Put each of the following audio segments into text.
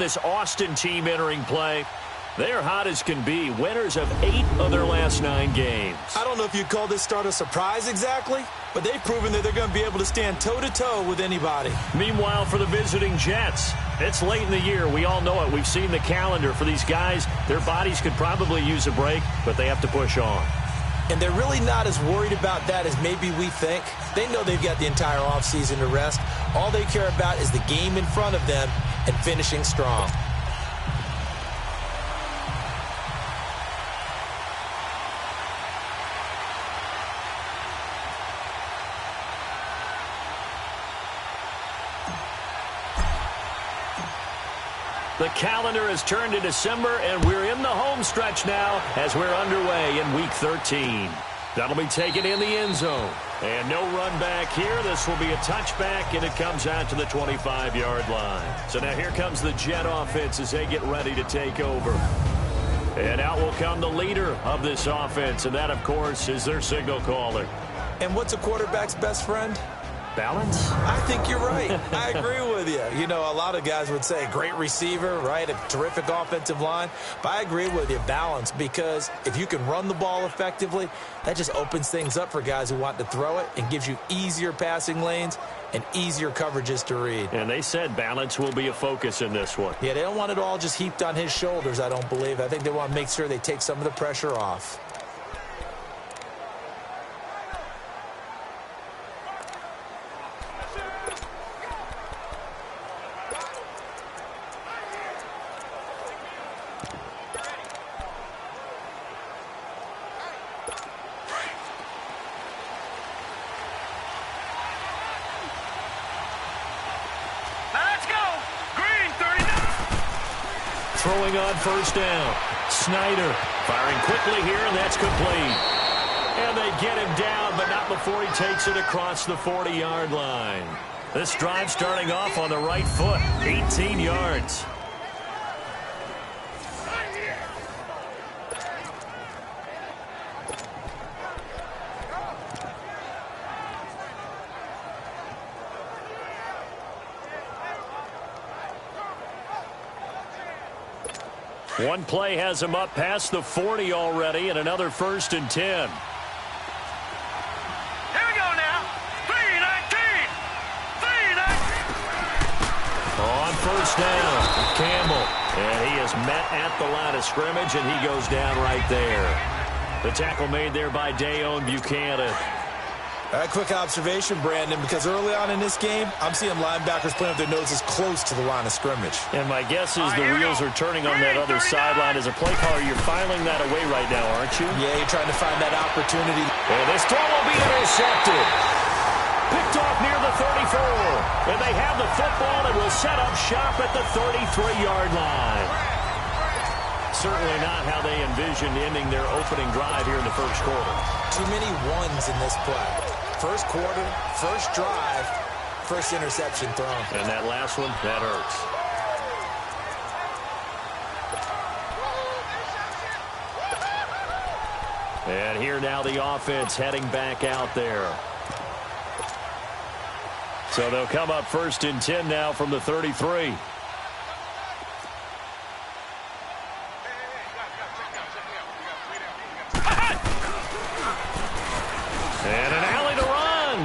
this Austin team entering play. They're hot as can be, winners of 8 of their last 9 games. I don't know if you'd call this start a surprise exactly, but they've proven that they're going to be able to stand toe-to-toe with anybody. Meanwhile, for the visiting Jets, it's late in the year. We all know it. We've seen the calendar for these guys. Their bodies could probably use a break, but they have to push on. And they're really not as worried about that as maybe we think. They know they've got the entire offseason to rest. All they care about is the game in front of them and finishing strong. The calendar has turned to December, and we're in the home stretch now as we're underway in Week 13. That'll be taken in the end zone. And no run back here. This will be a touchback, and it comes out to the 25-yard line. So now here comes the Jet offense as they get ready to take over. And out will come the leader of this offense, and that, of course, is their signal caller. And what's a quarterback's best friend? Balance? I think you're right. I agree with you. You know, a lot of guys would say great receiver, right? A terrific offensive line. But I agree with you, balance, because if you can run the ball effectively, that just opens things up for guys who want to throw it and gives you easier passing lanes and easier coverages to read. And they said balance will be a focus in this one. Yeah, they don't want it all just heaped on his shoulders, I don't believe. I think they want to make sure they take some of the pressure off. Throwing on first down. Snyder firing quickly here, and that's complete. And they get him down, but not before he takes it across the 40-yard line. This drive starting off on the right foot, 18 yards. One play has him up past the 40 already, and another 1st and 10. Here we go now. 3-19. On first down, Campbell. And he is met at the line of scrimmage, and he goes down right there. The tackle made there by Dayon Buchanan. A quick observation, Brandon, because early on in this game, I'm seeing linebackers playing with their noses close to the line of scrimmage. And my guess is the wheels are turning on that other sideline. As a play caller, you're filing that away right now, aren't you? Yeah, you're trying to find that opportunity. And this throw will be intercepted. Picked off near the 34. And they have the football and will set up shop at the 33-yard line. Certainly not how they envisioned ending their opening drive here in the first quarter. Too many ones in this play. First quarter, first drive, first interception thrown. And that last one, that hurts. And here now the offense heading back out there. So they'll come up 1st and 10 now from the 33. And an alley to run.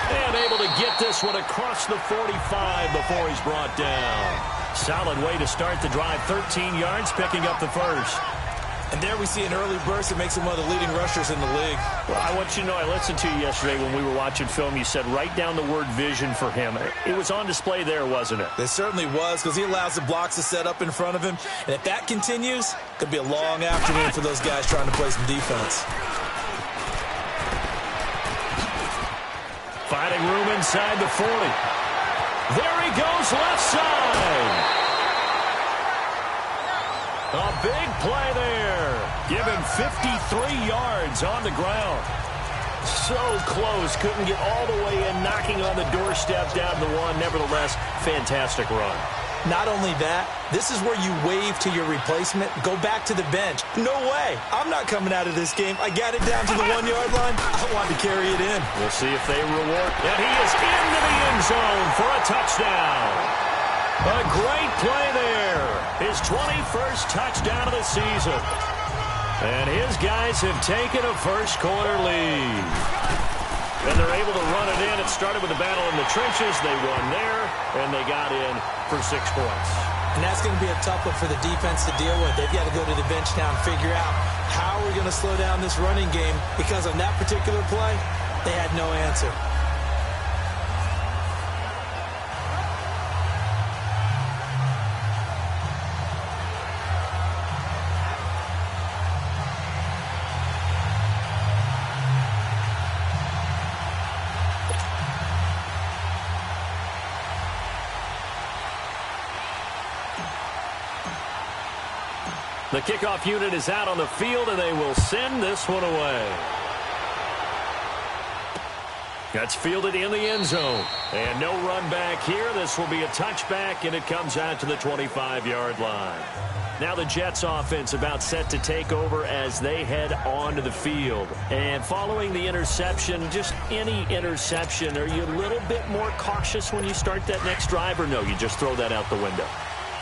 And able to get this one across the 45 before he's brought down. Solid way to start the drive. 13 yards, picking up the first. And there we see an early burst that makes him one of the leading rushers in the league. Well, I want you to know, I listened to you yesterday when we were watching film. You said write down the word vision for him. It was on display there, wasn't it? It certainly was, because he allows the blocks to set up in front of him. And if that continues, it could be a long afternoon for those guys trying to play some defense. Finding room inside the 40. There he goes, left side. A big play there. Give him 53 yards on the ground. So close. Couldn't get all the way in, knocking on the doorstep down the one. Nevertheless, fantastic run. Not only that, this is where you wave to your replacement, go back to the bench. No way. I'm not coming out of this game. I got it down to the 1-yard line. I want to carry it in. We'll see if they reward. And he is into the end zone for a touchdown. A great play there. His 21st touchdown of the season. And his guys have taken a first quarter lead. And they're able to run it in. It started with a battle in the trenches. They won there, and they got in for 6 points. And that's going to be a tough one for the defense to deal with. They've got to go to the bench now and figure out how we're going to slow down this running game, because on that particular play, they had no answer. The kickoff unit is out on the field, and they will send this one away. That's fielded in the end zone. And no run back here. This will be a touchback, and it comes out to the 25-yard line. Now the Jets offense about set to take over as they head onto the field. And following the interception, just any interception, are you a little bit more cautious when you start that next drive, or no, you just throw that out the window?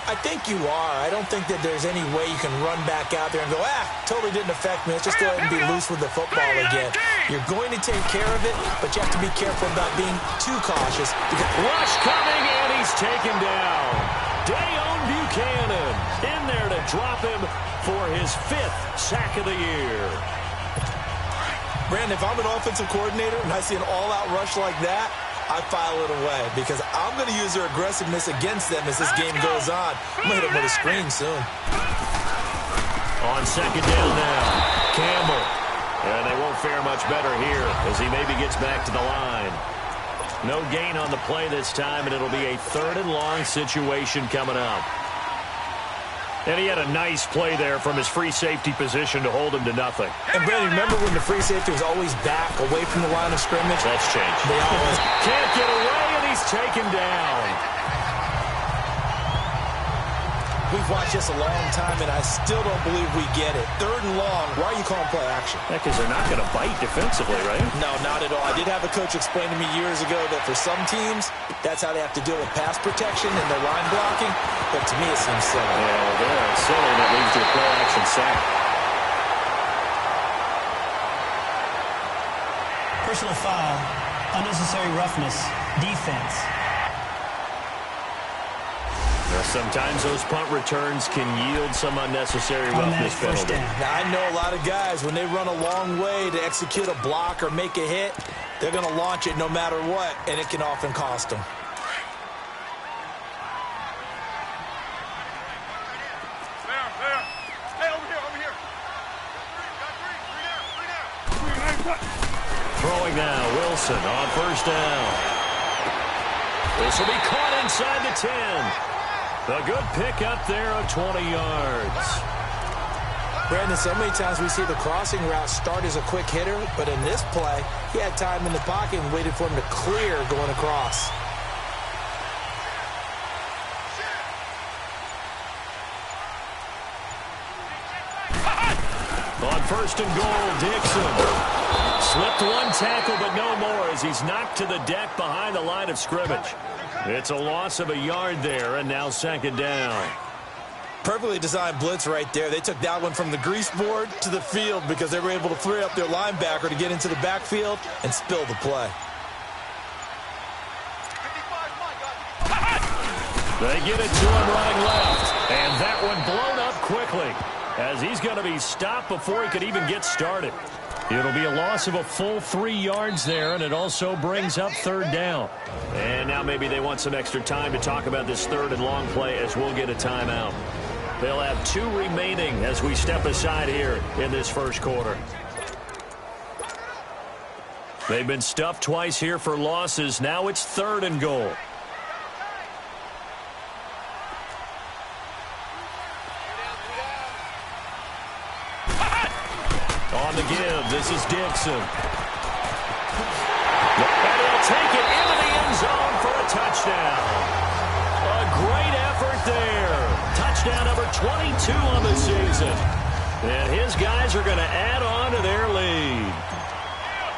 I think you are. I don't think that there's any way you can run back out there and go, totally didn't affect me. Let's just go ahead and be loose with the football again. You're going to take care of it, but you have to be careful about being too cautious. Rush coming, and he's taken down. Dayon Buchanan in there to drop him for his 5th sack of the year. Brandon, if I'm an offensive coordinator and I see an all-out rush like that, I file it away, because I'm going to use their aggressiveness against them as this game goes on. I'm going to hit them with a screen soon. On second down now, Campbell. And they won't fare much better here as he maybe gets back to the line. No gain on the play this time, and it'll be a 3rd and long situation coming up. And he had a nice play there from his free safety position to hold him to nothing. And, Brandon, remember when the free safety was always back, away from the line of scrimmage? That's changed. They always can't get away, and he's taken down. We've watched this a long time, and I still don't believe we get it. 3rd and long. Why are you calling play action? Because they're not going to bite defensively, right? No, not at all. I did have a coach explain to me years ago that for some teams, that's how they have to deal with pass protection and their line blocking. But to me, it seems silly. Yeah, well, they're silly, and it leads to a play action sack. Personal foul, unnecessary roughness, defense. Sometimes those punt returns can yield some unnecessary roughness penalty. Now, I know a lot of guys, when they run a long way to execute a block or make a hit, they're going to launch it no matter what, and it can often cost them. Throwing now, Wilson on first down. This will be caught inside the 10. A good pick up there of 20 yards. Brandon, so many times we see the crossing route start as a quick hitter, but in this play, he had time in the pocket and waited for him to clear going across. On first and goal, Dixon. Slipped one tackle, but no more as he's knocked to the deck behind the line of scrimmage. It's a loss of a yard there, and now second down. Perfectly designed blitz right there. They took that one from the grease board to the field because they were able to free up their linebacker to get into the backfield and spill the play. They get it to him running left, and that one blown up quickly as he's going to be stopped before he could even get started. It'll be a loss of a full 3 yards there, and it also brings up third down. And now maybe they want some extra time to talk about this 3rd and long play as we'll get a timeout. They'll have 2 remaining as we step aside here in this first quarter. They've been stuffed twice here for losses. Now it's 3rd and goal. On the give, this is Dixon. And he'll take it into the end zone for a touchdown. A great effort there. Touchdown number 22 on the season. And his guys are going to add on to their lead.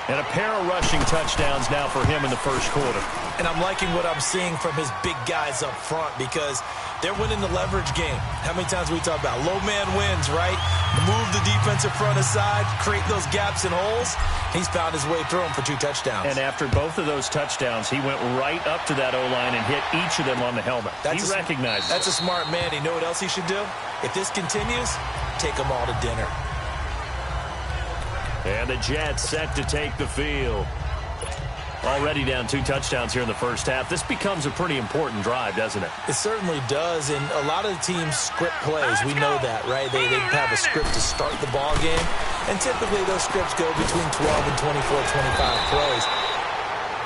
And a pair of rushing touchdowns now for him in the first quarter. And I'm liking what I'm seeing from his big guys up front because they're winning the leverage game. How many times we talk about low man wins, right? Move the defensive front aside, create those gaps and holes. He's found his way through them for 2 touchdowns. And after both of those touchdowns, he went right up to that O-line and hit each of them on the helmet. He recognized it. That's a smart man. You know what else he should do? If this continues, take them all to dinner. And the Jets set to take the field. Already down 2 touchdowns here in the first half. This becomes a pretty important drive, doesn't it? It certainly does, and a lot of the teams script plays. We know that, right? They have a script to start the ball game, and typically those scripts go between 12 and 24, 25 plays.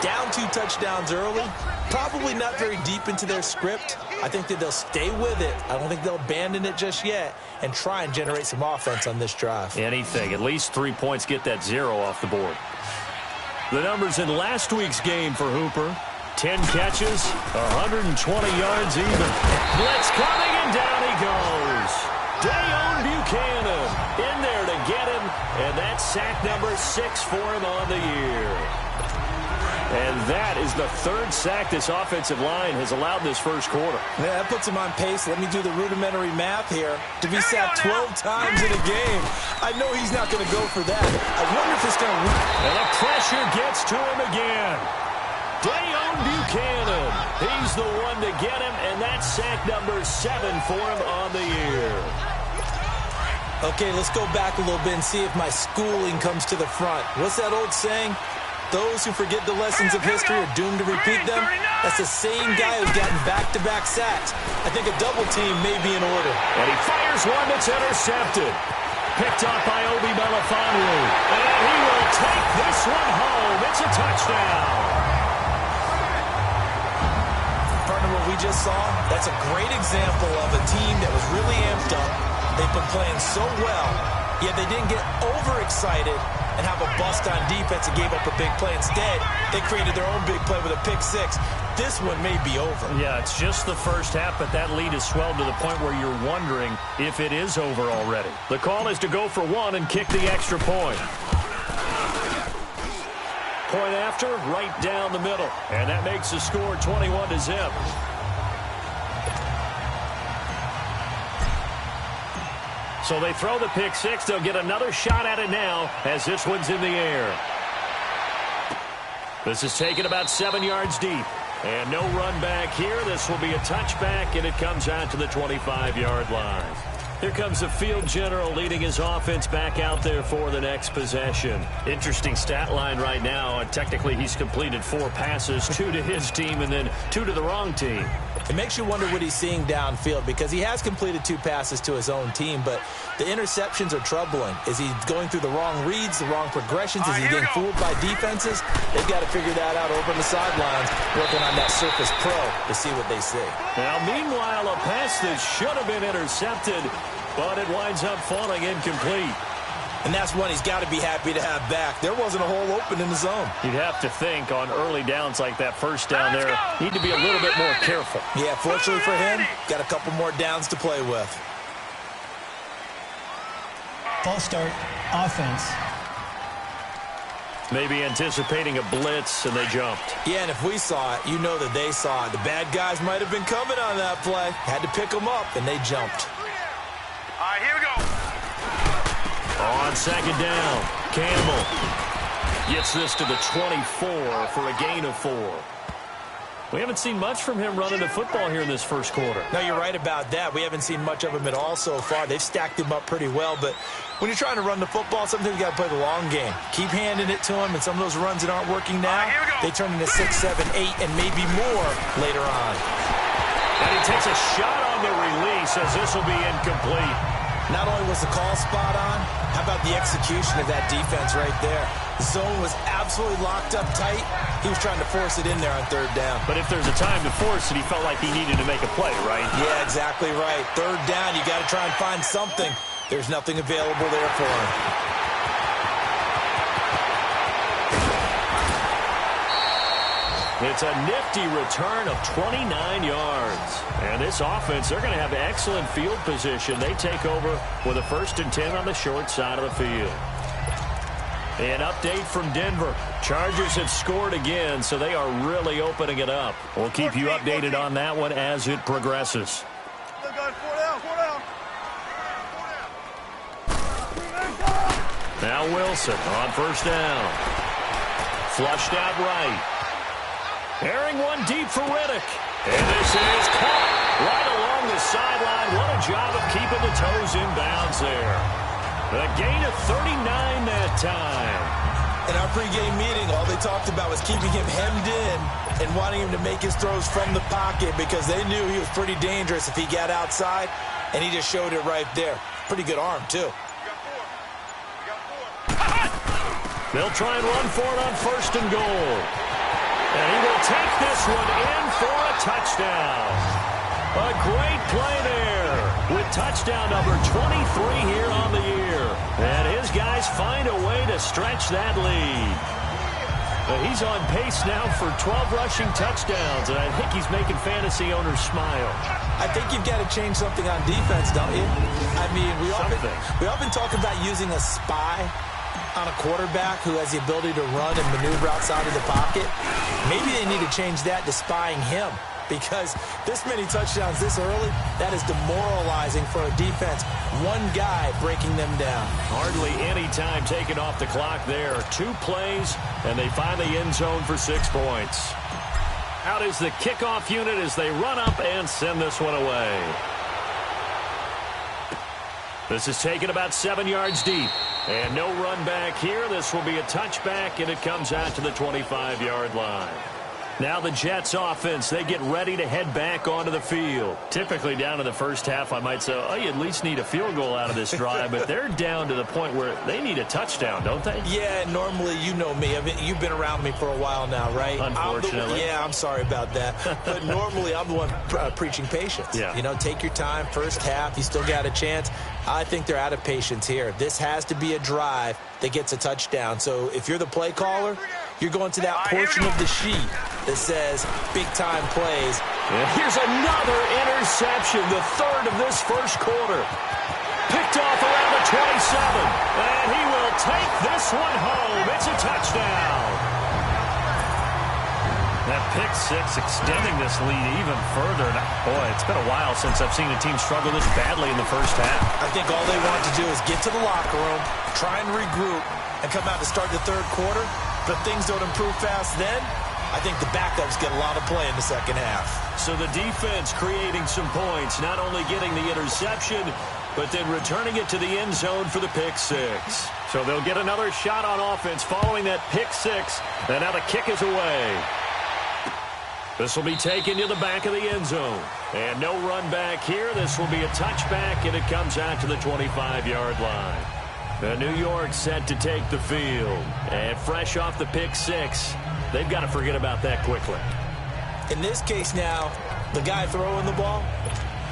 Down 2 touchdowns early, probably not very deep into their script. I think that they'll stay with it. I don't think they'll abandon it just yet and try and generate some offense on this drive. Anything. At least 3 points, get that 0 off the board. The numbers in last week's game for Hooper. 10 catches, 120 yards even. Blitz coming, and down he goes. Dayon Buchanan in there to get him, and that's sack number 6 for him on the year. And that is the 3rd sack this offensive line has allowed this first quarter. Yeah, that puts him on pace. Let me do the rudimentary math here. To be sacked 12 times in a game, I know he's not going to go for that. I wonder if it's going to... And the pressure gets to him again. Dayon Buchanan. He's the one to get him, and that's sack number 7 for him on the year. Okay, let's go back a little bit and see if my schooling comes to the front. What's that old saying? Those who forget the lessons of history are doomed to repeat them. That's the same guy who's gotten back-to-back sacks. I think a double team may be in order. And he fires one that's intercepted. Picked up by Obi Melifonwu. And he will take this one home. It's a touchdown. Partner, what we just saw, that's a great example of a team that was really amped up. They've been playing so well, yet they didn't get overexcited and have a bust on defense and gave up a big play. Instead, they created their own big play with a pick 6. This one may be over. Yeah, it's just the first half, but that lead has swelled to the point where you're wondering if it is over already. The call is to go for 1 and kick the extra point. Point after, right down the middle. And that makes the score 21-0. So they throw the pick 6. They'll get another shot at it now as this one's in the air. This is taken about 7 yards deep. And no run back here. This will be a touchback, and it comes out to the 25-yard line. Here comes the field general leading his offense back out there for the next possession. Interesting stat line right now. Technically, he's completed 4 passes, 2 to his team and then 2 to the wrong team. It makes you wonder what he's seeing downfield because he has completed 2 passes to his own team, but the interceptions are troubling. Is he going through the wrong reads, the wrong progressions? Is he getting fooled by defenses? They've got to figure that out over on the sidelines, working on that Surface Pro to see what they see. Now, meanwhile, a pass that should have been intercepted, but it winds up falling incomplete. And that's one he's got to be happy to have back. There wasn't a hole open in the zone. You'd have to think on early downs like that first down there, need to be a little bit more careful. Yeah, fortunately for him, got a couple more downs to play with. False start, offense. Maybe anticipating a blitz, and they jumped. Yeah, and if we saw it, you know that they saw it. The bad guys might have been coming on that play. Had to pick them up, and they jumped. All right, here we go. On second down, Campbell gets this to the 24 for a gain of 4. We haven't seen much from him running the football here in this first quarter. No, you're right about that. We haven't seen much of him at all so far. They've stacked him up pretty well, but when you're trying to run the football, sometimes you got to play the long game. Keep handing it to him, and some of those runs that aren't working now, they turn into 6, 7, 8, and maybe more later on. And he takes a shot on the release as this will be incomplete. Not only was the call spot on, how about the execution of that defense right there? The zone was absolutely locked up tight. He was trying to force it in there on 3rd down. But if there's a time to force it, he felt like he needed to make a play, right? Yeah, exactly right. 3rd down, you got to try and find something. There's nothing available there for him. It's a nifty return of 29 yards. And this offense, they're going to have excellent field position. They take over with a 1st and 10 on the short side of the field. An update from Denver. Chargers have scored again, so they are really opening it up. We'll keep you updated on that one as it progresses. Now Wilson on first down. Flushed out right. Airing one deep for Riddick. And this is caught right along the sideline. What a job of keeping the toes in bounds there. A gain of 39 that time. In our pregame meeting, all they talked about was keeping him hemmed in and wanting him to make his throws from the pocket because they knew he was pretty dangerous if he got outside, and he just showed it right there. Pretty good arm, too. They'll try and run for it on first and goal. And he will take this one in for a touchdown. A great play there with touchdown number 23 here on the year. And his guys find a way to stretch that lead. He's on pace now for 12 rushing touchdowns, and I think he's making fantasy owners smile. I think you've got to change something on defense, don't you? I mean, we often talk about using a spy on a quarterback who has the ability to run and maneuver outside of the pocket. Maybe they need to change that to spying him, because this many touchdowns this early, that is demoralizing for a defense. One guy breaking them down. Hardly any time taken off the clock there. 2 plays, and they find the end zone for 6 points. Out is the kickoff unit as they run up and send this one away. This is taken about 7 yards deep. And no run back here. This will be a touchback, and it comes out to the 25-yard line. Now the Jets offense, they get ready to head back onto the field. Typically down to the first half, I might say, oh, you at least need a field goal out of this drive. But they're down to the point where they need a touchdown, don't they? Yeah, normally, you know me. I mean, you've been around me for a while now, right? Unfortunately. I'm sorry about that. But normally, I'm the one preaching patience. Yeah. You know, take your time. First half, you still got a chance. I think they're out of patience here. This has to be a drive that gets a touchdown. So if you're the play caller, you're going to that portion of the sheet that says big-time plays. And here's another interception, the third of this first quarter. Picked off around the 27, and he will take this one home. It's a touchdown. That pick six extending this lead even further. Boy, it's been a while since I've seen a team struggle this badly in the first half. I think all they want to do is get to the locker room, try and regroup, and come out to start the third quarter. But if things don't improve fast then, I think the backups get a lot of play in the second half. So the defense creating some points, not only getting the interception, but then returning it to the end zone for the pick six. So they'll get another shot on offense following that pick six, and now the kick is away. This will be taken to the back of the end zone. And no run back here. This will be a touchback, and it comes out to the 25-yard line. New York set to take the field. And fresh off the pick six, they've got to forget about that quickly. In this case now, the guy throwing the ball,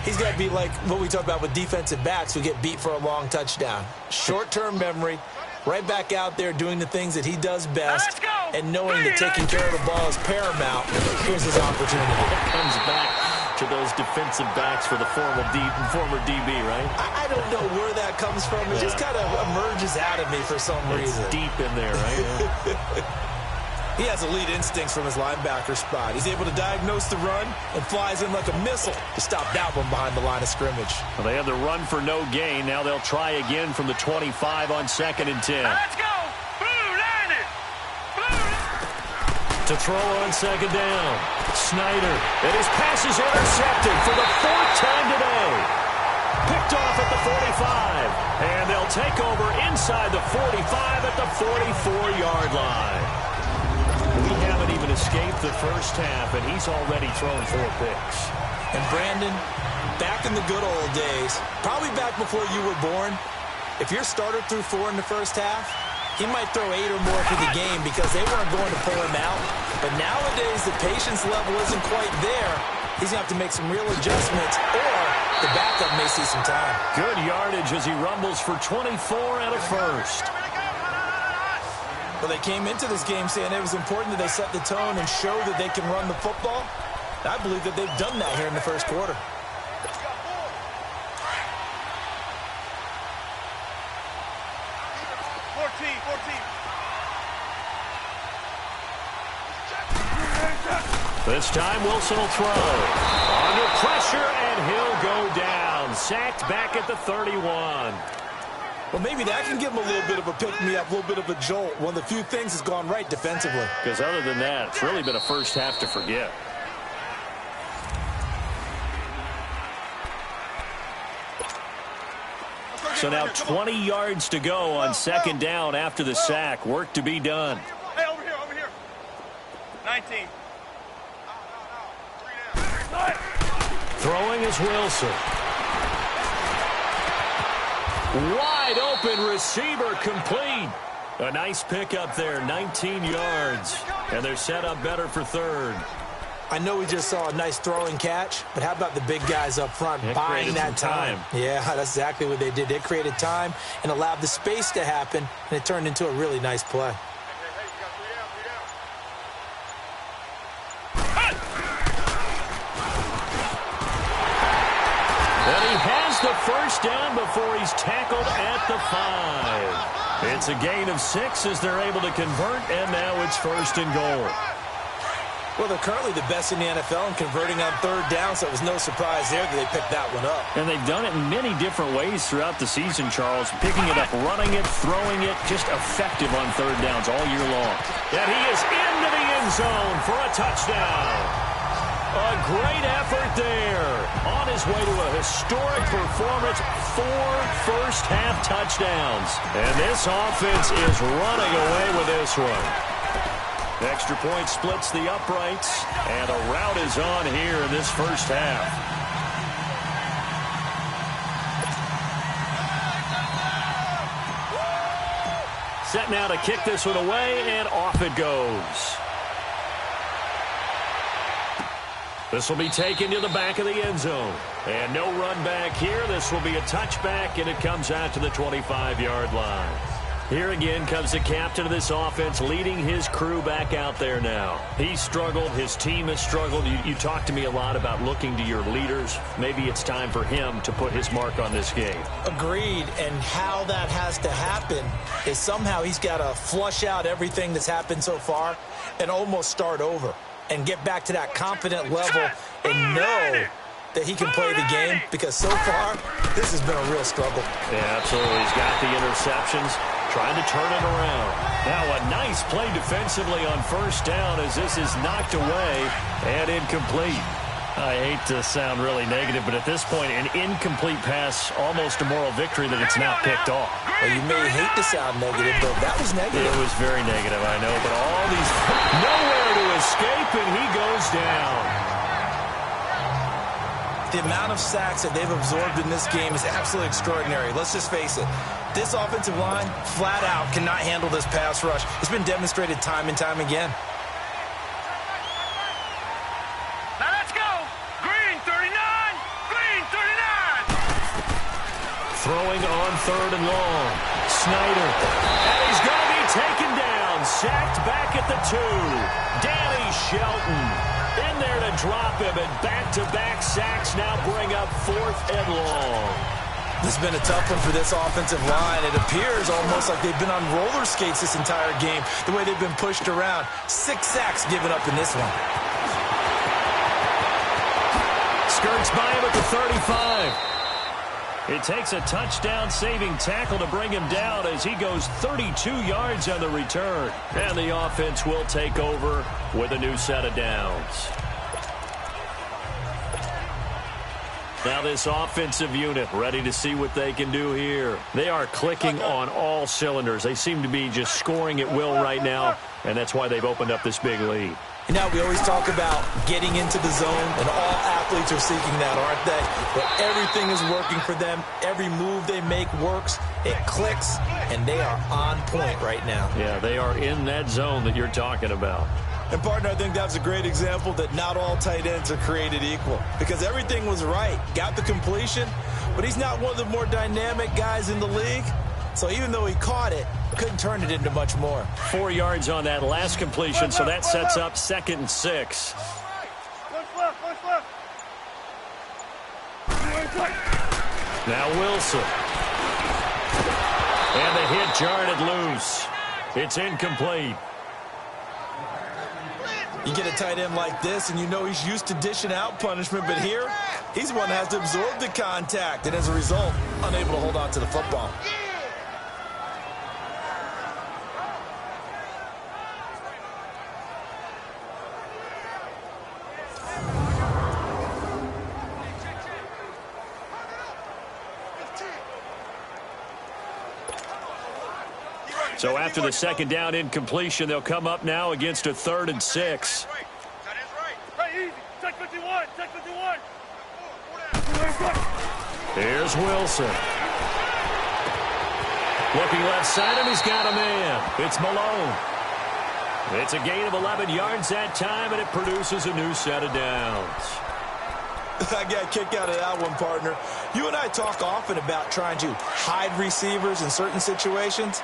he's got to be like what we talk about with defensive backs who get beat for a long touchdown. Short-term memory, right back out there doing the things that he does best, and knowing that taking care of the ball is paramount. Here's his opportunity. It comes back to those defensive backs for the former DB, right? I don't know where that comes from. It just kind of emerges out of me for some reason. It's deep in there, right? He has elite instincts from his linebacker spot. He's able to diagnose the run and flies in like a missile to stop that one behind the line of scrimmage. Well, they had the run for no gain. Now they'll try again from the 25 on 2nd and 10. Let's go! Blue, line it! To throw on 2nd down. Snyder. And his pass is intercepted for the 4th time today. Picked off at the 45. And they'll take over inside the 45 at the 44-yard line. We haven't even escaped the first half, and he's already thrown 4 picks. And Brandon, back in the good old days, probably back before you were born, if your starter threw 4 in the first half, he might throw 8 or more for the game because they weren't going to pull him out. But nowadays, the patience level isn't quite there. He's going to have to make some real adjustments, or the backup may see some time. Good yardage as he rumbles for 24 and a first. Well, they came into this game saying it was important that they set the tone and show that they can run the football. I believe that they've done that here in the first quarter. This time Wilson will throw. Under pressure, and he'll go down. Sacked back at the 31. Well, maybe that can give him a little bit of a pick-me-up, a little bit of a jolt. One of the few things that's gone right defensively. Because other than that, it's really been a first half to forget. So now 20 yards to go on second down after the sack. Work to be done. Hey, over here. 19. Throwing is Wilson. Wide open receiver, complete. A nice pickup there, 19 yards. And they're set up better for third. I know we just saw a nice throwing catch, but how about the big guys up front buying that time? Yeah, that's exactly what they did. They created time and allowed the space to happen, and it turned into a really nice play. And he has the first down before he's tackled at the 5. It's a gain of 6 as they're able to convert, and now it's first and goal. Well, they're currently the best in the NFL in converting on third down, so it was no surprise there that they picked that one up. And they've done it in many different ways throughout the season, Charles. Picking it up, running it, throwing it, just effective on third downs all year long. And he is into the end zone for a touchdown. A great effort there. On his way to a historic performance, 4 first-half touchdowns. And this offense is running away with this one. Extra point splits the uprights, and a rout is on here in this first half. Set now to kick this one away, and off it goes. This will be taken to the back of the end zone. And no run back here. This will be a touchback, and it comes out to the 25-yard line. Here again comes the captain of this offense, leading his crew back out there now. He's struggled. His team has struggled. You talk to me a lot about looking to your leaders. Maybe it's time for him to put his mark on this game. Agreed. And how that has to happen is somehow he's got to flush out everything that's happened so far and almost start over and get back to that confident level and know that he can play the game, because so far this has been a real struggle. Yeah, absolutely. He's got the interceptions, trying to turn it around. Now a nice play defensively on first down as this is knocked away and incomplete. I hate to sound really negative, but at this point, an incomplete pass, almost a moral victory that it's not picked off. Well, you may hate to sound negative, but that was negative. It was very negative, I know, but all these, nowhere to escape, and he goes down. The amount of sacks that they've absorbed in this game is absolutely extraordinary. Let's just face it. This offensive line, flat out, cannot handle this pass rush. It's been demonstrated time and time again. Now let's go. Green 39. Green 39. Throwing on third and long. Snyder. And he's going to be taken down. Sacked back at the 2. Danny Shelton in there to drop him, and back-to-back sacks now bring up 4th and long. This has been a tough one for this offensive line. It appears almost like they've been on roller skates this entire game, the way they've been pushed around. 6 sacks given up in this one. Skirts by him at the 35. It takes a touchdown-saving tackle to bring him down as he goes 32 yards on the return. And the offense will take over with a new set of downs. Now this offensive unit ready to see what they can do here. They are clicking on all cylinders. They seem to be just scoring at will right now, and that's why they've opened up this big lead. And now we always talk about getting into the zone, and all athletes are seeking that, aren't they? But everything is working for them. Every move they make works. It clicks, and they are on point right now. Yeah, they are in that zone that you're talking about. And, partner, I think that's a great example that not all tight ends are created equal, because everything was right. Got the completion, but he's not one of the more dynamic guys in the league. So even though he caught it, couldn't turn it into much more. 4 yards on that last completion, so that sets up 2nd and 6. Now Wilson. And the hit jarred it loose. It's incomplete. You get a tight end like this, and you know he's used to dishing out punishment, but here, he's the one that has to absorb the contact, and as a result, unable to hold on to the football. So after the second down incompletion, they'll come up now against a 3rd and 6. Here's Wilson. Looking left side, and he's got a man. It's Malone. It's a gain of 11 yards that time, and it produces a new set of downs. I got a kick out of that one, partner. You and I talk often about trying to hide receivers in certain situations.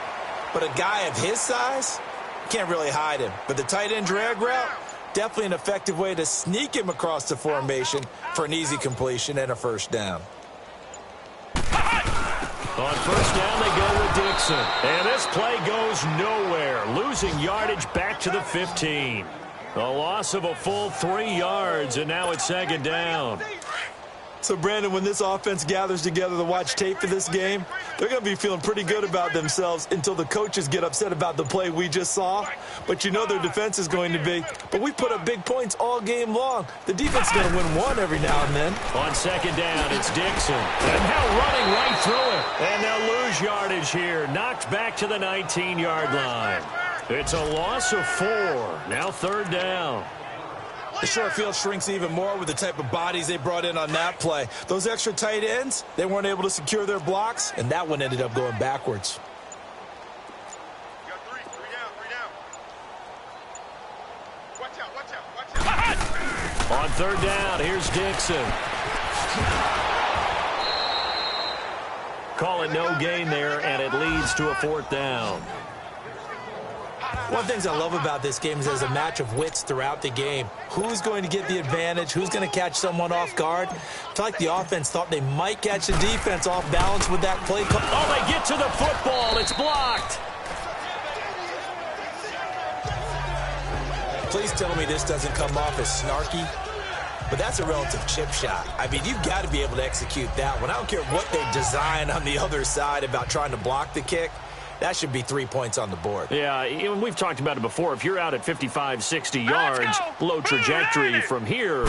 But a guy of his size, can't really hide him. But the tight end drag route, definitely an effective way to sneak him across the formation for an easy completion and a first down. On first down, they go with Dixon. And this play goes nowhere. Losing yardage back to the 15. A loss of a full 3 yards, and now it's second down. So, Brandon, when this offense gathers together to watch tape for this game, they're going to be feeling pretty good about themselves until the coaches get upset about the play we just saw. But you know their defense is going to be. But we put up big points all game long. The defense is going to win one every now and then. On second down, it's Dixon. And now running right through it. And they'll lose yardage here. Knocked back to the 19-yard line. It's a loss of 4. Now 3rd down. The short field shrinks even more with the type of bodies they brought in on that play. Those extra tight ends, they weren't able to secure their blocks, and that one ended up going backwards. You got three down. Watch out. On 3rd down, here's Dixon. Call it no gain there, and it leads to a 4th down. One of the things I love about this game is there's a match of wits throughout the game. Who's going to get the advantage? Who's going to catch someone off guard? I feel like the offense thought they might catch the defense off balance with that play call. Oh, they get to the football. It's blocked. Please tell me this doesn't come off as snarky, but that's a relative chip shot. I mean, you've got to be able to execute that one. I don't care what they design on the other side about trying to block the kick. That should be 3 points on the board. Yeah, we've talked about it before. If you're out at 55, 60 yards, low trajectory from here,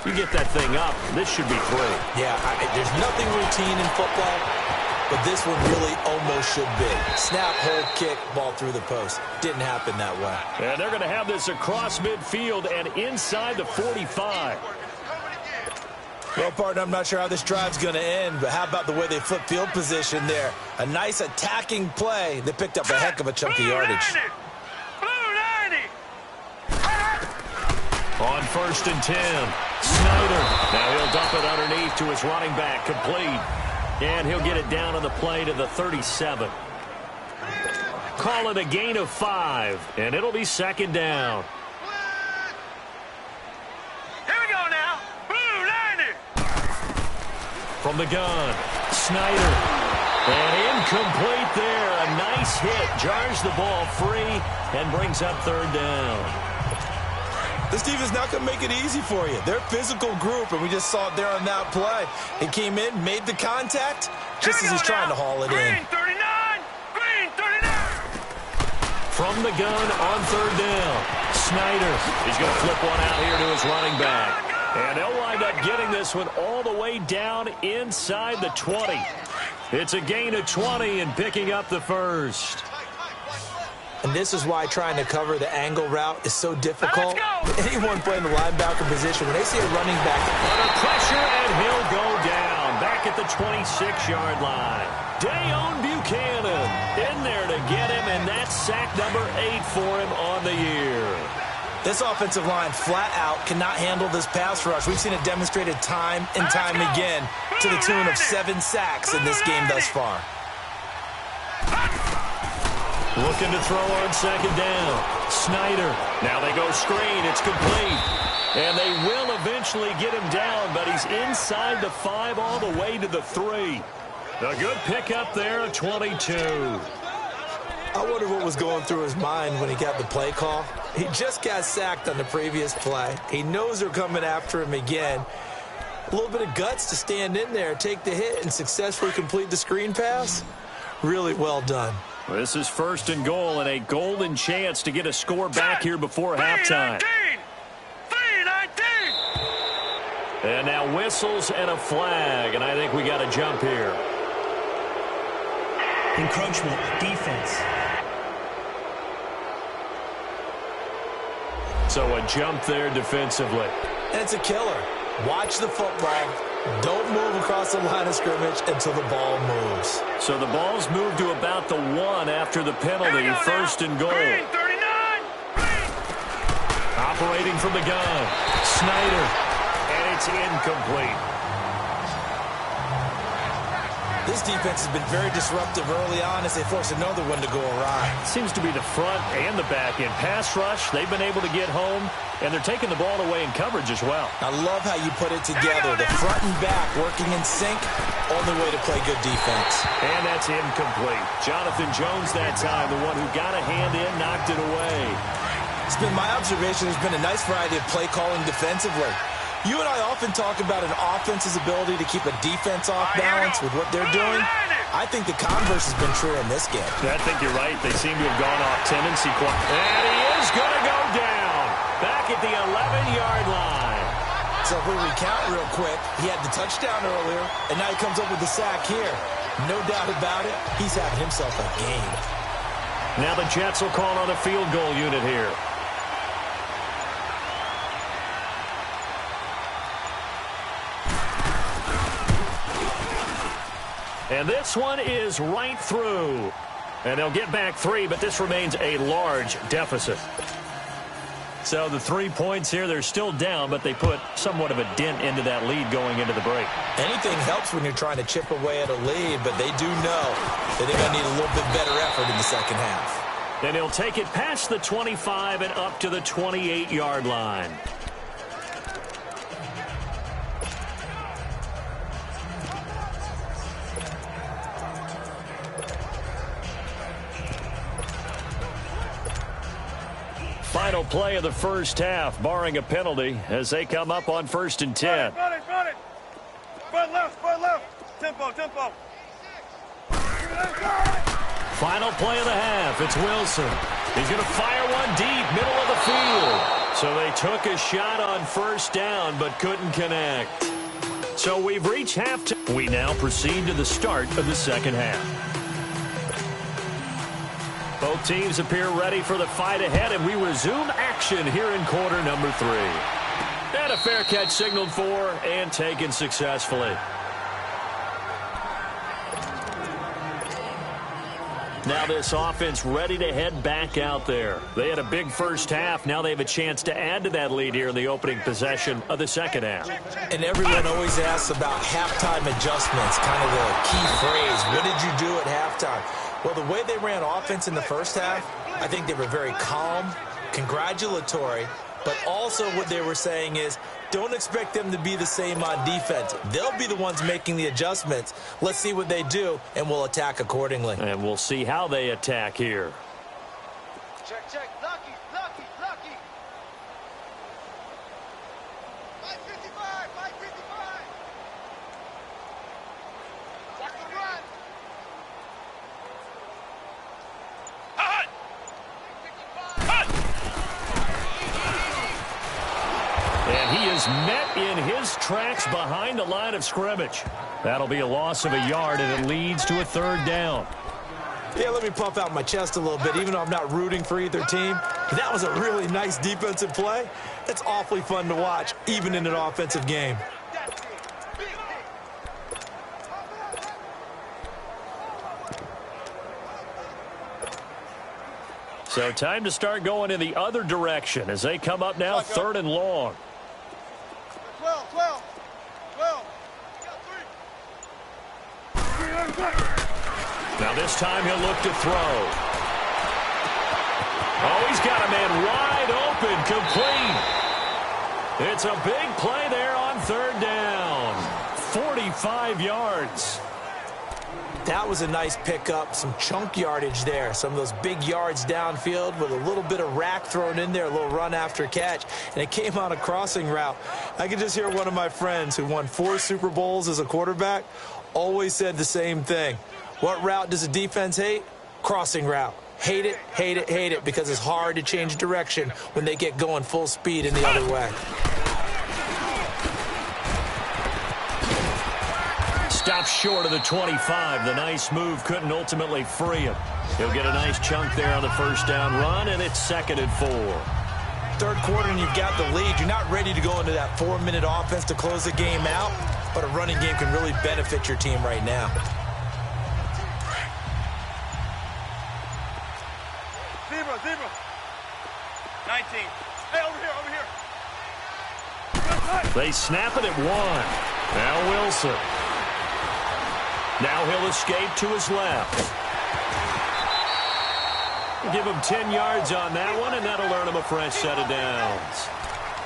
you get that thing up. This should be 3. Yeah, there's nothing routine in football, but this one really almost should be. Snap, hold, kick, ball through the post. Didn't happen that way. And they're going to have this across midfield and inside the 45. Well, partner, I'm not sure how this drive's going to end, but how about the way they flip field position there? A nice attacking play that picked up a heck of a chunk of yardage. On 1st and 10, Snyder. Now he'll dump it underneath to his running back, complete. And he'll get it down on the play to the 37. Call it a gain of 5, and it'll be second down. From the gun, Snyder. And incomplete there. A nice hit. Jars the ball free and brings up 3rd down. This defense not going to make it easy for you. They're a physical group, and we just saw it there on that play. He came in, made the contact, just as he's trying to haul it in. Green 39. From the gun on 3rd down, Snyder. He's going to flip one out here to his running back. And they'll wind up getting this one all the way down inside the 20. It's a gain of 20 and picking up the 1st. And this is why trying to cover the angle route is so difficult. Anyone playing the linebacker position, when they see a running back under pressure, and he'll go down back at the 26-yard line. Dayon Buchanan in there to get him, and that's sack number 8 for him on the year. This offensive line flat out cannot handle this pass rush. We've seen it demonstrated time and time again to the tune of 7 sacks in this game thus far. Looking to throw on second down. Snyder. Now they go screen. It's complete. And they will eventually get him down, but he's inside the 5 all the way to the 3. A good pickup there at 22. I wonder what was going through his mind when he got the play call. He just got sacked on the previous play. He knows they're coming after him again. A little bit of guts to stand in there, take the hit, and successfully complete the screen pass. Really well done. This is 1st and goal and a golden chance to get a score back here before halftime. 3-19. And now whistles and a flag, and I think we got a jump here. Encroachment, defense. So a jump there defensively. And it's a killer. Watch the football. Don't move across the line of scrimmage until the ball moves. So the ball's moved to about the 1 after the penalty. 1st and goal. 39. Operating from the gun. Snyder. And it's incomplete. This defense has been very disruptive early on as they force another one to go awry. Seems to be the front and the back end. Pass rush, they've been able to get home, and they're taking the ball away in coverage as well. I love how you put it together. The front and back working in sync. Only way to play good defense. And that's incomplete. Jonathan Jones that time, the one who got a hand in, knocked it away. It's been my observation there's been a nice variety of play calling defensively. You and I often talk about an offense's ability to keep a defense off balance with what they're doing. I think the converse has been true in this game. I think you're right. They seem to have gone off tendency. And he is going to go down. Back at the 11-yard line. So if we recount real quick, he had the touchdown earlier, and now he comes up with the sack here. No doubt about it, he's having himself a game. Now the Jets will call on a field goal unit here. And this one is right through. And they'll get back 3, but this remains a large deficit. So the 3 points here, they're still down, but they put somewhat of a dent into that lead going into the break. Anything helps when you're trying to chip away at a lead, but they do know that they're going to need a little bit better effort in the second half. And he'll take it past the 25 and up to the 28-yard line. Final play of the first half, barring a penalty, as they come up on 1st and 10. Run it. Front left. Tempo. Final play of the half. It's Wilson. He's going to fire one deep, middle of the field. So they took a shot on 1st down, but couldn't connect. So we've reached halftime. We now proceed to the start of the second half. Both teams appear ready for the fight ahead, and we resume action here in quarter number 3. And a fair catch signaled for and taken successfully. Now this offense ready to head back out there. They had a big first half. Now they have a chance to add to that lead here in the opening possession of the second half. And everyone always asks about halftime adjustments, kind of the key phrase. What did you do at halftime? Well, the way they ran offense in the first half, I think they were very calm, congratulatory, but also what they were saying is, don't expect them to be the same on defense. They'll be the ones making the adjustments. Let's see what they do, and we'll attack accordingly. And we'll see how they attack here. Check. Lucky. 555. Watch the run. And he is met in his tracks behind the line of scrimmage. That'll be a loss of a yard, and it leads to a 3rd down. Yeah, let me puff out my chest a little bit, even though I'm not rooting for either team. That was a really nice defensive play. It's awfully fun to watch, even in an offensive game. So time to start going in the other direction as they come up now 3rd and long. 12. Now this time he'll look to throw. Oh, he's got a man wide open, complete. It's a big play there on 3rd down. 45 yards. That was a nice pickup, some chunk yardage there. Some of those big yards downfield with a little bit of rack thrown in there, a little run after catch, and it came on a crossing route. I could just hear one of my friends who won 4 Super Bowls as a quarterback always said the same thing. What route does a defense hate? Crossing route. Hate it, hate it, hate it, because it's hard to change direction when they get going full speed in the other way. Stops short of the 25. The nice move couldn't ultimately free him. He'll get a nice chunk there on the first down run, and it's 2nd and 4. Third quarter and you've got the lead. You're not ready to go into that 4-minute offense to close the game out, but a running game can really benefit your team right now. Zebra. 19. Hey, over here. They snap it at 1. Now Wilson. Now he'll escape to his left. Give him 10 yards on that one, and that'll earn him a fresh set of downs.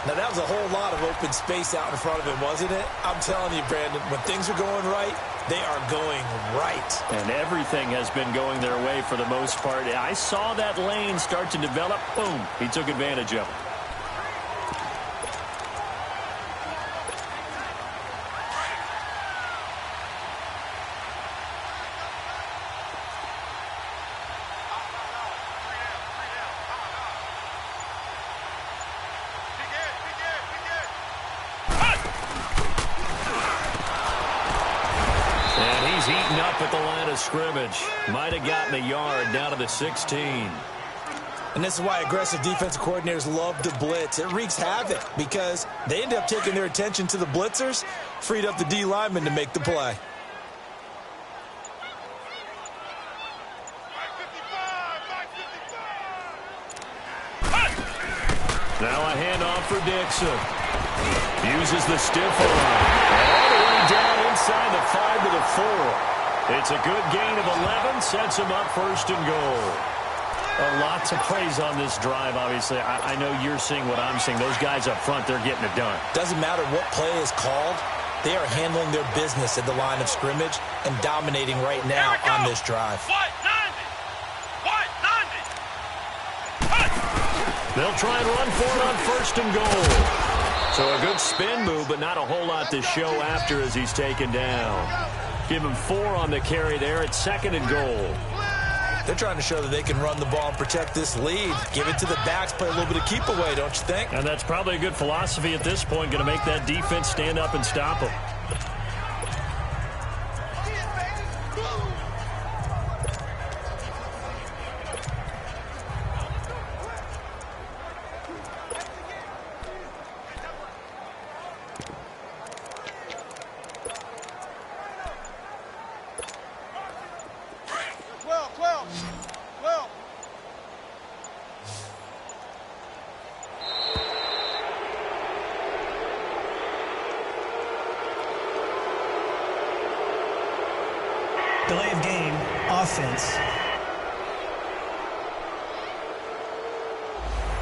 Now, that was a whole lot of open space out in front of him, wasn't it? I'm telling you, Brandon, when things are going right, they are going right. And everything has been going their way for the most part. I saw that lane start to develop. Boom. He took advantage of it. Eaten up at the line of scrimmage. Might have gotten a yard down to the 16. And this is why aggressive defensive coordinators love to blitz. It wreaks havoc because they end up taking their attention to the blitzers, freed up the D lineman to make the play. Now a handoff for Dixon. Uses the stiff arm. All the way down inside the 5 to the 4. It's a good gain of 11. Sets him up 1st and goal. A lot to praise on this drive, obviously. I know you're seeing what I'm seeing. Those guys up front, they're getting it done. Doesn't matter what play is called. They are handling their business at the line of scrimmage and dominating right now on this drive. They'll try and run for it on 1st and goal. So a good spin move, but not a whole lot to show after as he's taken down. Give him 4 on the carry there at 2nd and goal. They're trying to show that they can run the ball and protect this lead. Give it to the backs, play a little bit of keep away, don't you think? And that's probably a good philosophy at this point, going to make that defense stand up and stop them. Delay of game, offense.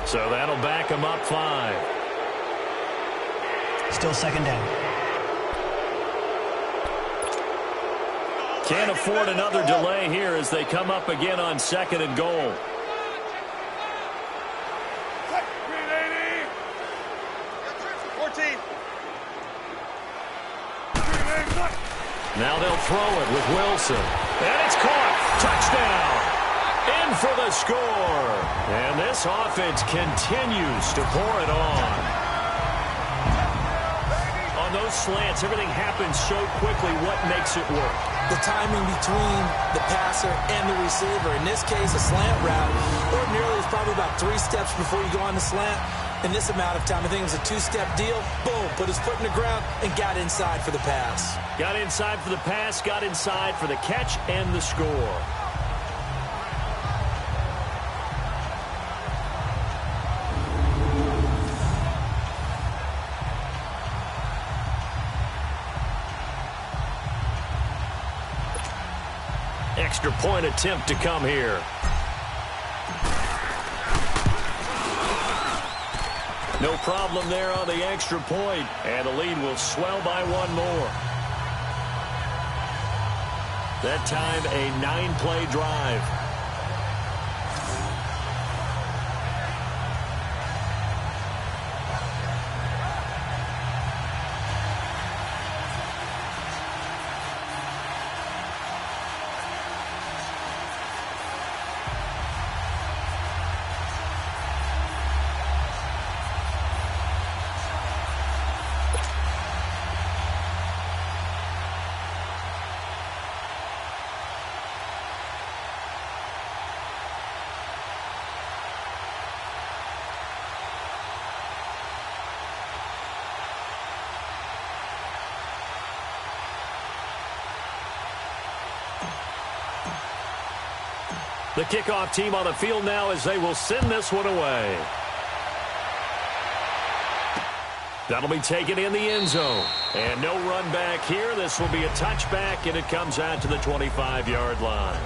So that'll back him up 5. Still 2nd down. Can't afford another delay here as they come up again on 2nd and goal. Now they'll throw it with Wilson. And it's caught. Touchdown. In for the score. And this offense continues to pour it on. On those slants, everything happens so quickly. What makes it work? The timing between the passer and the receiver. In this case, a slant route. Ordinarily, it's probably about 3 steps before you go on the slant. In this amount of time, I think it was a 2-step deal. Boom, put his foot in the ground and got inside for the pass. Got inside for the pass, got inside for the catch and the score. Extra point attempt to come here. No problem there on the extra point, and the lead will swell by 1 more. That time, a 9-play drive. The kickoff team on the field now as they will send this one away. That'll be taken in the end zone. And no run back here. This will be a touchback, and it comes out to the 25-yard line.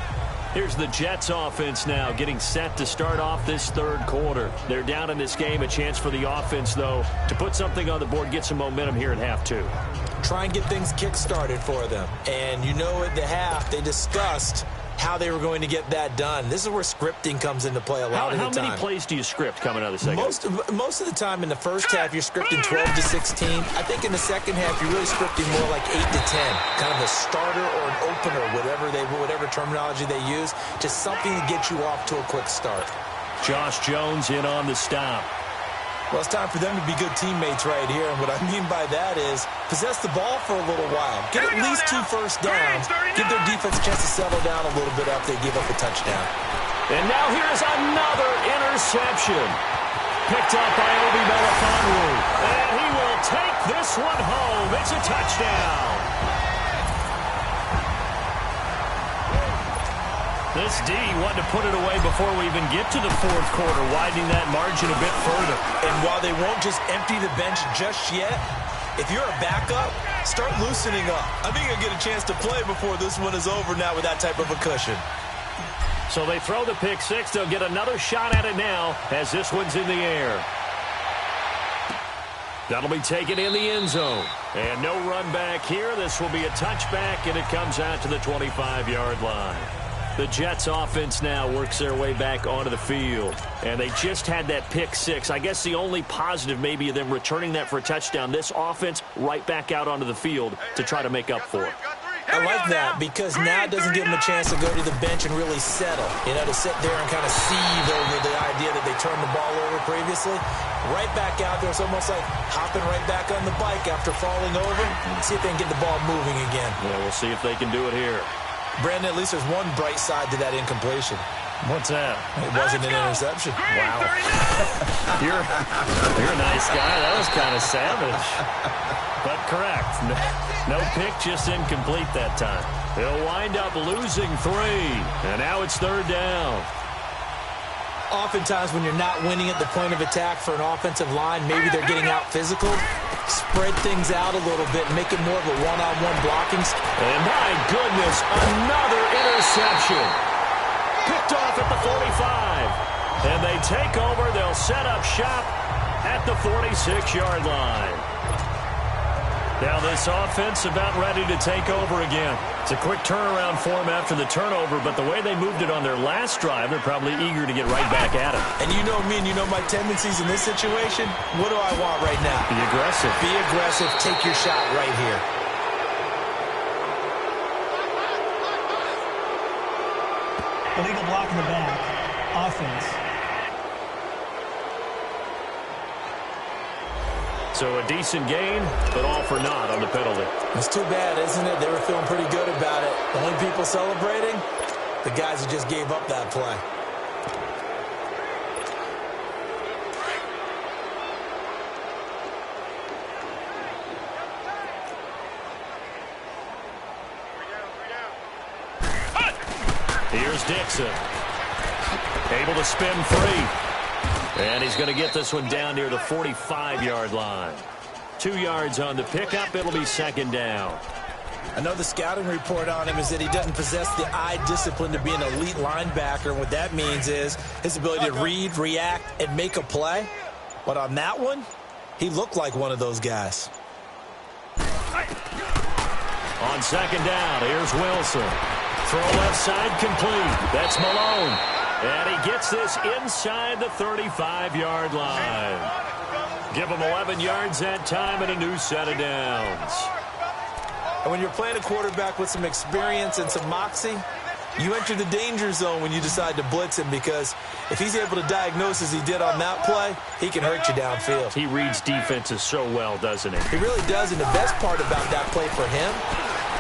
Here's the Jets offense now getting set to start off this third quarter. They're down in this game. A chance for the offense, though, to put something on the board, get some momentum here at half two. Try and get things kick-started for them. And you know at the half, they discussed how they were going to get that done. This is where scripting comes into play a lot of the time. How many plays do you script coming out of the second? Most of the time in the first half, you're scripting 12 to 16. I think in the second half, you're really scripting more like 8 to 10. Kind of a starter or an opener, whatever terminology they use. Just something to get you off to a quick start. Josh Jones in on the stop. Well, it's time for them to be good teammates right here. And what I mean by that is possess the ball for a little while. Get at least 2 first downs. Give their defense a chance to settle down a little bit after they give up a touchdown. And now here's another interception. Picked up by Obi Melifonwu. And he will take this one home. It's a touchdown. This D wanted to put it away before we even get to the fourth quarter, widening that margin a bit further. And while they won't just empty the bench just yet, if you're a backup, start loosening up. I think you'll get a chance to play before this one is over now with that type of a cushion. So they throw the pick six. They'll get another shot at it now as this one's in the air. That'll be taken in the end zone. And no run back here. This will be a touchback, and it comes out to the 25-yard line. The Jets offense now works their way back onto the field. And they just had that pick six. I guess the only positive maybe of them returning that for a touchdown. This offense right back out onto the field to try to make up for it. I like that because now it doesn't give them a chance to go to the bench and really settle. You know, to sit there and kind of seethe over the idea that they turned the ball over previously. Right back out there. It's almost like hopping right back on the bike after falling over. See if they can get the ball moving again. Yeah, we'll see if they can do it here. Brandon, at least there's one bright side to that incompletion. What's that? It wasn't an interception. Wow. You're a nice guy. That was kind of savage. But correct. No pick, just incomplete that time. They'll wind up losing 3. And now it's third down. Oftentimes when you're not winning at the point of attack for an offensive line, maybe they're getting out physical. Spread things out a little bit, make it more of a one-on-one blocking. And my goodness, another interception. Picked off at the 45. And they take over. They'll set up shop at the 46-yard line. Now this offense about ready to take over again. It's a quick turnaround for them after the turnover, but the way they moved it on their last drive, they're probably eager to get right back at it. And you know me and you know my tendencies in this situation. What do I want right now? Be aggressive. Be aggressive. Take your shot right here. Illegal block in the back. Offense. So a decent gain, but all for naught on the penalty. It's too bad, isn't it? They were feeling pretty good about it. The only people celebrating, the guys who just gave up that play. Here's Dixon. Able to spin free. And he's going to get this one down near the 45-yard line. 2 yards on the pickup. It'll be second down. I know the scouting report on him is that he doesn't possess the eye discipline to be an elite linebacker. What that means is his ability to read, react, and make a play. But on that one, he looked like one of those guys. On second down, here's Wilson. Throw left side complete. That's Malone. And he gets this inside the 35-yard line. Give him 11 yards that time and a new set of downs. And when you're playing a quarterback with some experience and some moxie, you enter the danger zone when you decide to blitz him, because if he's able to diagnose as he did on that play, he can hurt you downfield. He reads defenses so well, doesn't he? He really does, and the best part about that play for him,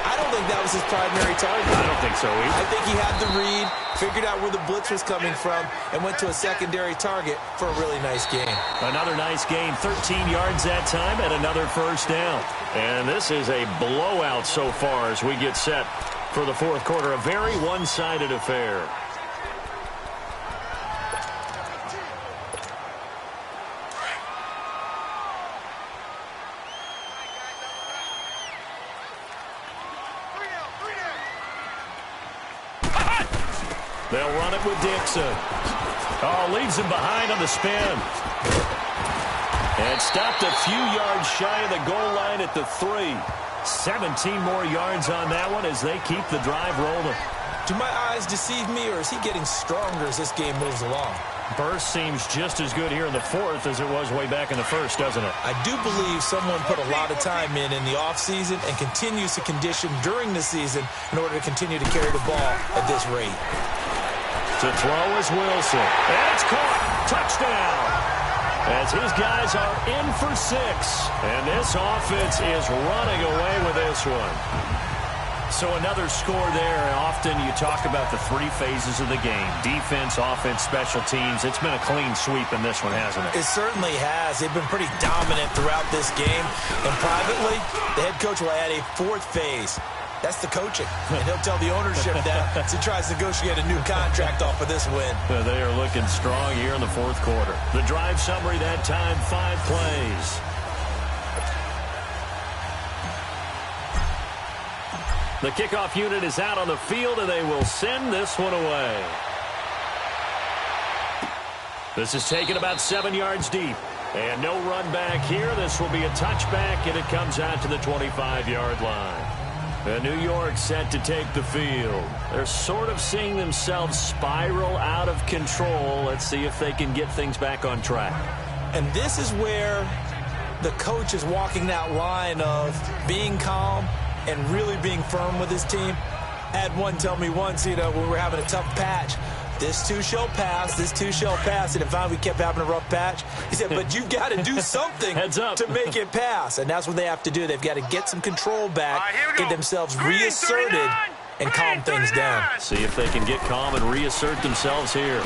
I don't think that was his primary target. I don't think so either. I think he had the read, figured out where the blitz was coming from, and went to a secondary target for a really nice game. Another nice game, 13 yards that time, and another first down. And this is a blowout so far as we get set for the fourth quarter. A very one-sided affair. They'll run it with Dixon. Oh, leaves him behind on the spin. And stopped a few yards shy of the goal line at the 3. 17 more yards on that one as they keep the drive rolling. Do my eyes deceive me, or is he getting stronger as this game moves along? Burst seems just as good here in the fourth as it was way back in the first, doesn't it? I do believe someone put a lot of time in the offseason and continues to condition during the season in order to continue to carry the ball at this rate. To throw is Wilson. And it's caught. Touchdown. As his guys are in for 6. And this offense is running away with this one. So another score there. Often you talk about the 3 phases of the game. Defense, offense, special teams. It's been a clean sweep in this one, hasn't it? It certainly has. They've been pretty dominant throughout this game. And privately, the head coach will add a 4th phase. That's the coaching. And he'll tell the ownership that as he tries to negotiate a new contract off of this win. They are looking strong here in the fourth quarter. The drive summary that time, 5 plays. The kickoff unit is out on the field, and they will send this one away. This is taken about 7 yards deep. And no run back here. This will be a touchback, and it comes out to the 25-yard line. And New York set to take the field. They're sort of seeing themselves spiral out of control. Let's see if they can get things back on track. And this is where the coach is walking that line of being calm and really being firm with his team. I had one tell me once, when we were having a tough patch, this too shall pass, this too shall pass. And if we kept having a rough patch, he said, but you've got to do something to make it pass. And that's what they have to do. They've got to get some control back, get themselves reasserted, and calm things down. See if they can get calm and reassert themselves here.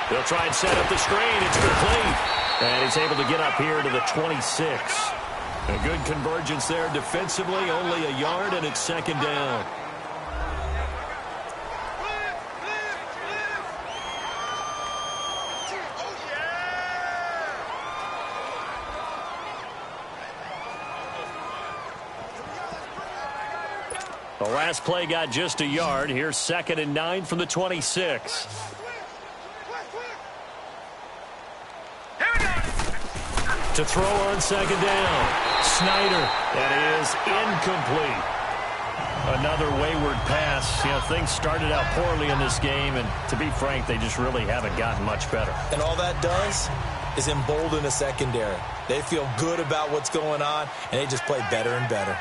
They'll try and set up the screen. It's complete. And he's able to get up here to the 26. A good convergence there defensively, only a yard, and it's second down. The last play got just a yard. Here's 2nd and 9 from the 26. To throw on second down. Snyder. That is incomplete. Another wayward pass. Things started out poorly in this game, and to be frank, they just really haven't gotten much better. And all that does is embolden a secondary. They feel good about what's going on, and they just play better and better.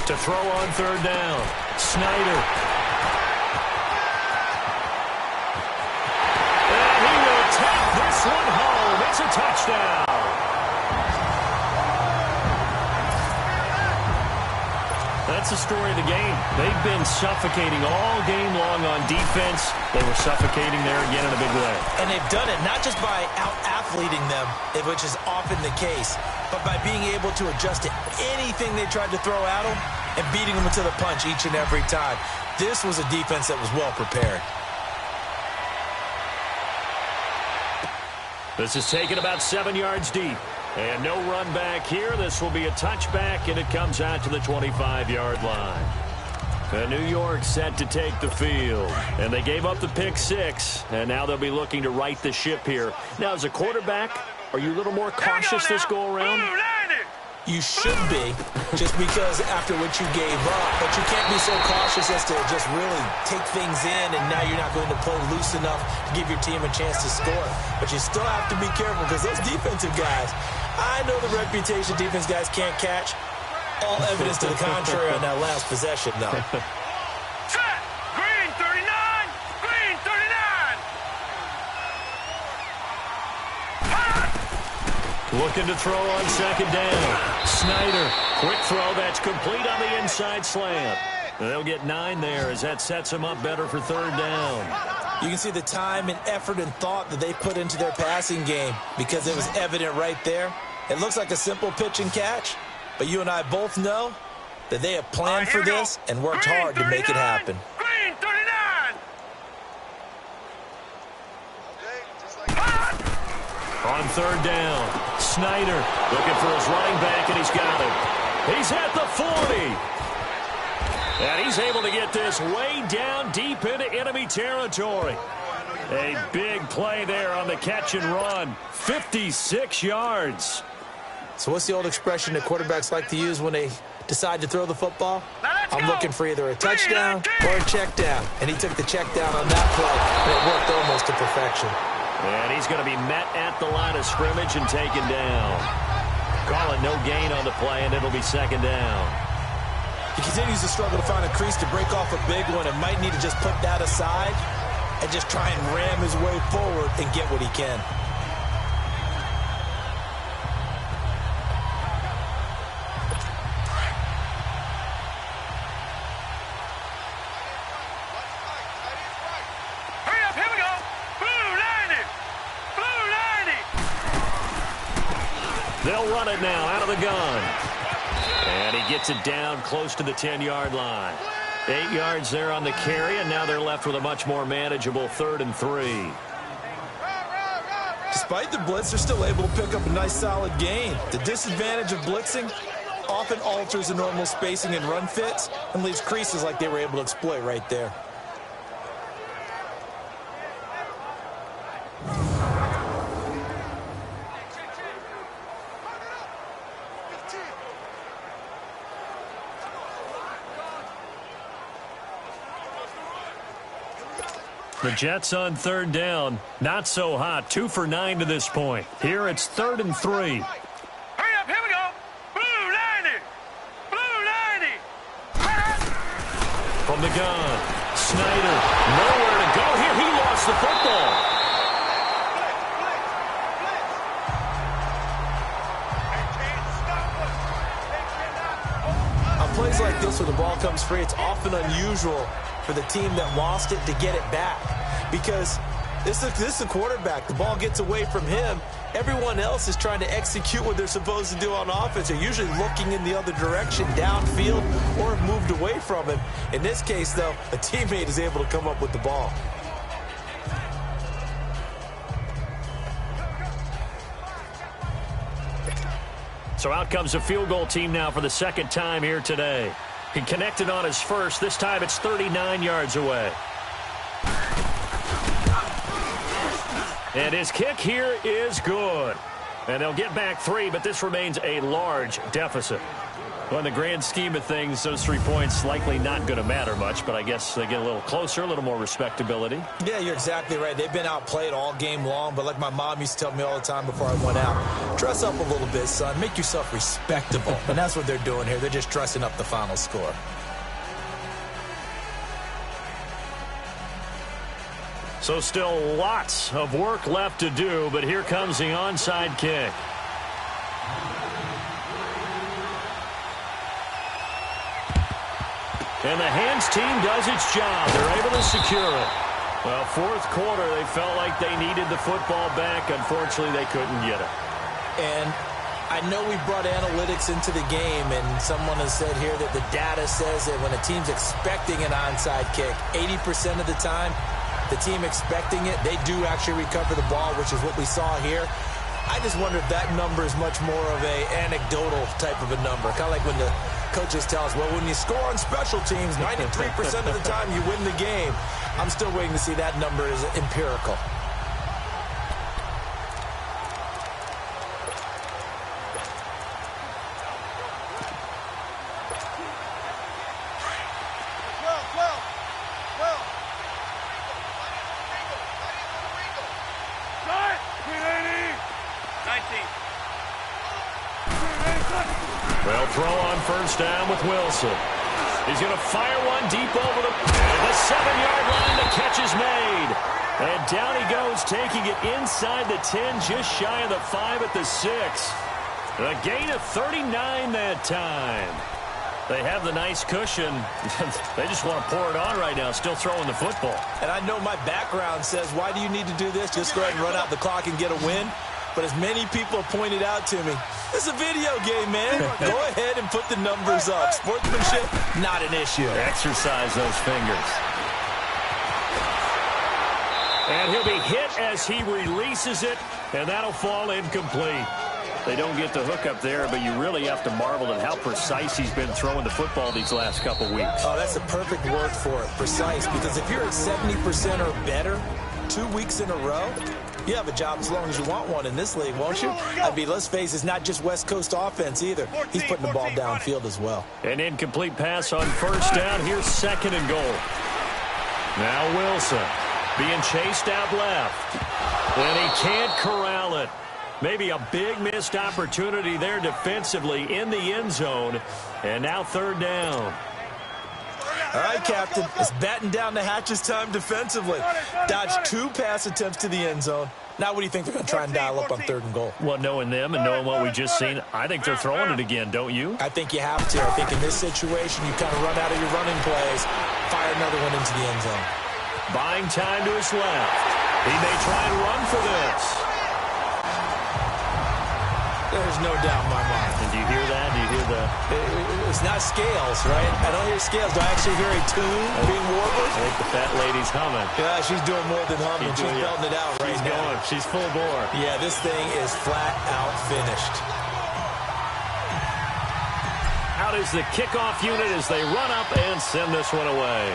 To throw on third down. Snyder. And he will take this one home. It's a touchdown. That's the story of the game. They've been suffocating all game long on defense. They were suffocating there again in a big way. And they've done it not just by out-athleting them, which is often the case, but by being able to adjust to anything they tried to throw at them and beating them to the punch each and every time. This was a defense that was well prepared. This is taken about 7 yards deep. And no run back here. This will be a touchback, and it comes out to the 25-yard line. And New York set to take the field. And they gave up the pick 6, and now they'll be looking to right the ship here. Now, as a quarterback, are you a little more cautious this go-around? You should be, just because after what you gave up. But you can't be so cautious as to just really take things in, and now you're not going to play loose enough to give your team a chance to score. But you still have to be careful because those defensive guys, I know the reputation defense guys can't catch. All evidence to the contrary on that last possession, though. Set! Green 39! Green 39! Looking to throw on second down. Snyder, quick throw. That's complete on the inside slant. They'll get 9 there as that sets them up better for third down. You can see the time and effort and thought that they put into their passing game because it was evident right there. It looks like a simple pitch and catch, but you and I both know that they have planned for this and worked hard to make it happen. Green 39! On third down, Snyder looking for his running back, and he's got him. He's at the 40. And he's able to get this way down deep into enemy territory. A big play there on the catch and run. 56 yards. So what's the old expression that quarterbacks like to use when they decide to throw the football? I'm looking for either a touchdown or a check down. And he took the check down on that play, and it worked almost to perfection. And he's going to be met at the line of scrimmage and taken down. Call it no gain on the play, and it'll be second down. He continues to struggle to find a crease to break off a big one and might need to just put that aside and just try and ram his way forward and get what he can. Hurry up, here we go! Blue 90! Blue 90! They'll run it now out of the gun. And he gets it down close to the 10-yard line. 8 yards there on the carry, and now they're left with a much more manageable 3rd and 3. Despite the blitz, they're still able to pick up a nice solid gain. The disadvantage of blitzing often alters the normal spacing and run fits and leaves creases like they were able to exploit right there. The Jets on third down. Not so hot. 2 for 9 to this point. Here it's 3rd and 3. Hurry up, here we go! Blue 90! Blue 90! From the gun, Snyder, nowhere to go here. He lost the football. On plays like this where the ball comes free, it's often unusual for the team that lost it to get it back because this is a quarterback. The ball gets away from him. Everyone else is trying to execute what they're supposed to do on offense. They're usually looking in the other direction, downfield, or have moved away from him. In this case, though, a teammate is able to come up with the ball. So out comes a field goal team now for the second time here today. He connected on his first. This time it's 39 yards away. And his kick here is good. And they'll get back 3, but this remains a large deficit. Well, in the grand scheme of things, those 3 points likely not going to matter much, but I guess they get a little closer, a little more respectability. Yeah, you're exactly right. They've been outplayed all game long, but like my mom used to tell me all the time before I went out, dress up a little bit, son. Make yourself respectable. And that's what they're doing here. They're just dressing up the final score. So still lots of work left to do, but here comes the onside kick. And the hands team does its job. They're able to secure it. Well, fourth quarter, they felt like they needed the football back. Unfortunately, they couldn't get it. And I know we brought analytics into the game, and someone has said here that the data says that when a team's expecting an onside kick, 80% of the time, the team expecting it, they do actually recover the ball, which is what we saw here. I just wonder if that number is much more of a anecdotal type of a number. Kind of like when the coaches tell us, well, when you score on special teams, 93% of the time you win the game. I'm still waiting to see that number is empirical. throw on first down with Wilson. He's going to fire one deep over the 7-yard line. The catch is made. And down he goes, taking it inside the 10, just shy of the 5 at the 6. A gain of 39 that time. They have the nice cushion. They just want to pour it on right now, still throwing the football. And I know my background says, why do you need to do this? Just go ahead and run out the clock and get a win. But as many people pointed out to me, this is a video game, man. Go ahead and put the numbers up. Sportsmanship, not an issue. Exercise those fingers. And he'll be hit as he releases it, and that'll fall incomplete. They don't get the hook up there, but you really have to marvel at how precise he's been throwing the football these last couple weeks. Oh, that's the perfect word for it, precise. Because if you're at 70% or better 2 weeks in a row, you have a job as long as you want one in this league, won't you? I mean, let's face it, it's not just West Coast offense either. He's putting the ball downfield as well. An incomplete pass on first down. Here's 2nd and goal. Now Wilson being chased out left. And he can't corral it. Maybe a big missed opportunity there defensively in the end zone. And now 3rd down. All right, Captain. It's batten down the hatches time defensively. Dodged 2 pass attempts to the end zone. Now what do you think they're going to try and dial up on 3rd and goal? Well, knowing them and knowing what we just seen, I think they're throwing it again, don't you? I think you have to. I think in this situation, you kind of run out of your running plays, fire another one into the end zone. Buying time to his left. He may try and run for this. There's no doubt in my mind. And do you hear that? Do you hear the... It's not scales, right? I don't hear scales. Do I actually hear a tune being warbled? I think the fat lady's humming. Yeah, she's doing more than humming. She's belting it out right now. She's going. She's full bore. Yeah, this thing is flat out finished. Out is the kickoff unit as they run up and send this one away.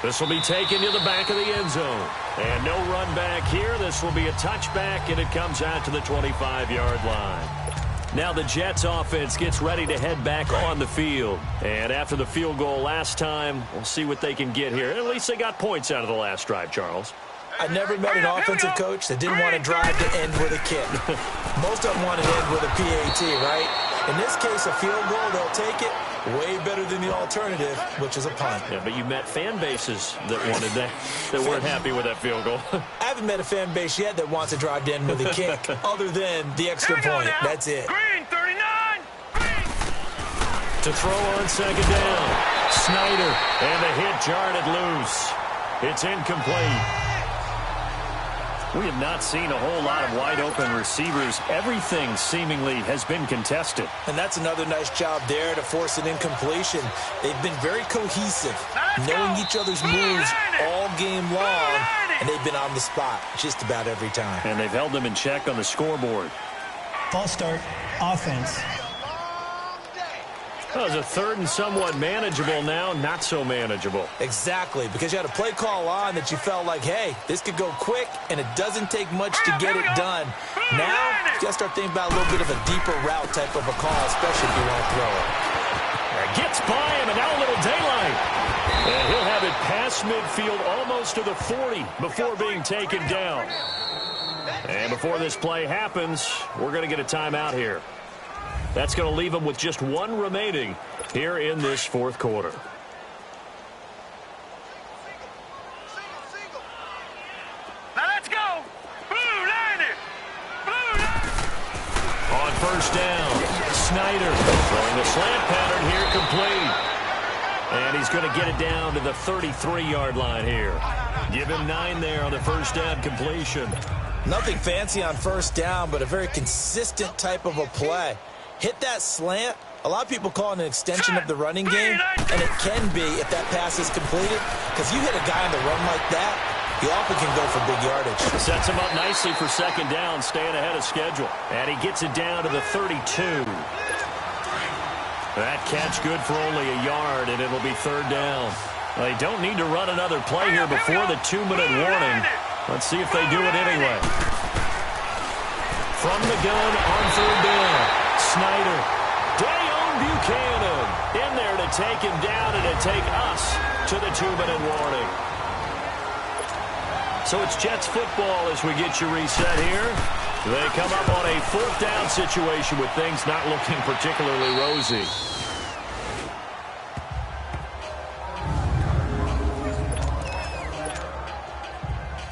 This will be taken to the back of the end zone. And no run back here. This will be a touchback, and it comes out to the 25-yard line. Now the Jets offense gets ready to head back on the field. And after the field goal last time, we'll see what they can get here. At least they got points out of the last drive, Charles. I never met an offensive coach that didn't want to drive to end with a kick. Most of them want to end with a PAT, right? In this case, a field goal, they'll take it. Way better than the alternative, which is a punt. Yeah, but you met fan bases that wanted that weren't happy with that field goal. I haven't met a fan base yet that wants to drive to end with a kick, other than the extra point. That's it. Green, 39. Green. To throw on 2nd down. Snyder, and the hit jarred it loose. It's incomplete. We have not seen a whole lot of wide-open receivers. Everything seemingly has been contested. And that's another nice job there to force an incompletion. They've been very cohesive, knowing each other's moves all game long, and they've been on the spot just about every time. And they've held them in check on the scoreboard. False start, offense. Well, it's a 3rd and somewhat manageable now, not so manageable. Exactly, because you had a play call on that you felt like, hey, this could go quick, and it doesn't take much to get it done. Now, you got to start thinking about a little bit of a deeper route type of a call, especially if you want to throw it. Gets by him, and now a little daylight. And he'll have it past midfield, almost to the 40, before being taken down. And before this play happens, we're going to get a timeout here. That's going to leave them with just 1 remaining here in this 4th quarter. Now let's go. Blue line it. Blue line. On first down, Snyder throwing the slant pattern here complete. And he's going to get it down to the 33-yard line here. Give him 9 there on the first down completion. Nothing fancy on first down, but a very consistent type of a play. Hit that slant. A lot of people call it an extension of the running game, and it can be if that pass is completed, because you hit a guy on the run like that, he often can go for big yardage. Sets him up nicely for 2nd down, staying ahead of schedule. And he gets it down to the 32. That catch good for only a yard, and it'll be 3rd down. They don't need to run another play here before the 2-minute warning. Let's see if they do it anyway. From the gun on 3rd down. Snyder, Dayon Buchanan in there to take him down and to take us to the 2-minute warning. So it's Jets football as we get you reset here. They come up on a fourth down situation with things not looking particularly rosy.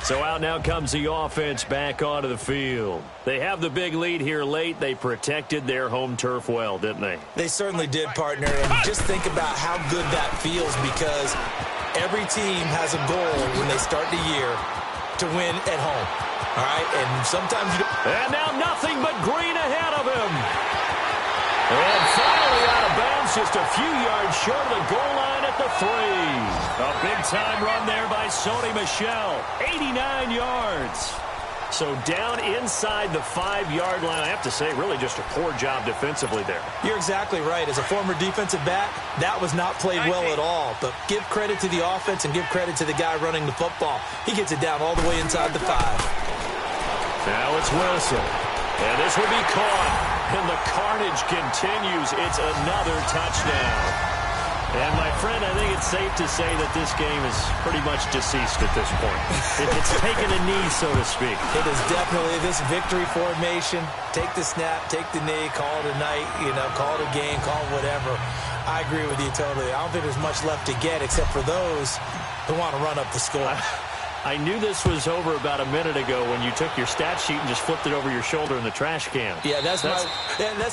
So out now comes the offense back onto the field. They have the big lead here late. They protected their home turf well, didn't they? They certainly did, partner. And just think about how good that feels, because every team has a goal when they start the year to win at home. All right? And sometimes you don't. And now nothing but green ahead of him. And finally out of bounds, just a few yards short of the goal line at the 3. A big-time run there by Sony Michel. 89 yards. So down inside the 5-yard line. I have to say, really just a poor job defensively there. You're exactly right. As a former defensive back, that was not played well at all. But give credit to the offense and give credit to the guy running the football. He gets it down all the way inside the 5. Now it's Wilson. And this will be caught. And the carnage continues. It's another touchdown. And, my friend, I think it's safe to say that this game is pretty much deceased at this point. It's taken a knee, so to speak. It is definitely this victory formation. Take the snap, take the knee, call it a night, call it a game, call it whatever. I agree with you totally. I don't think there's much left to get except for those who want to run up the score. I knew this was over about a minute ago when you took your stat sheet and just flipped it over your shoulder in the trash can. Yeah, that's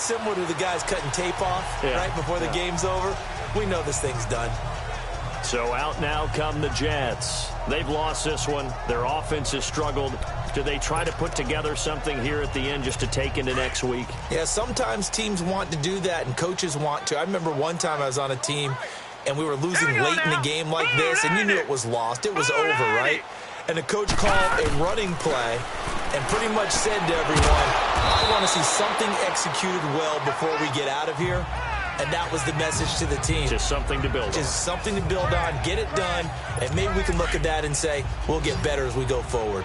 similar to the guys cutting tape off right before the game's over. We know this thing's done. So out now come the Jets. They've lost this one. Their offense has struggled. Do they try to put together something here at the end just to take into next week? Yeah, sometimes teams want to do that and coaches want to. I remember one time I was on a team and we were losing late in the game like this, and you knew it was lost. It was over, right? And the coach called a running play and pretty much said to everyone, I want to see something executed well before we get out of here. And that was the message to the team. Just something to build on. Just something to build on, get it done, and maybe we can look at that and say, we'll get better as we go forward.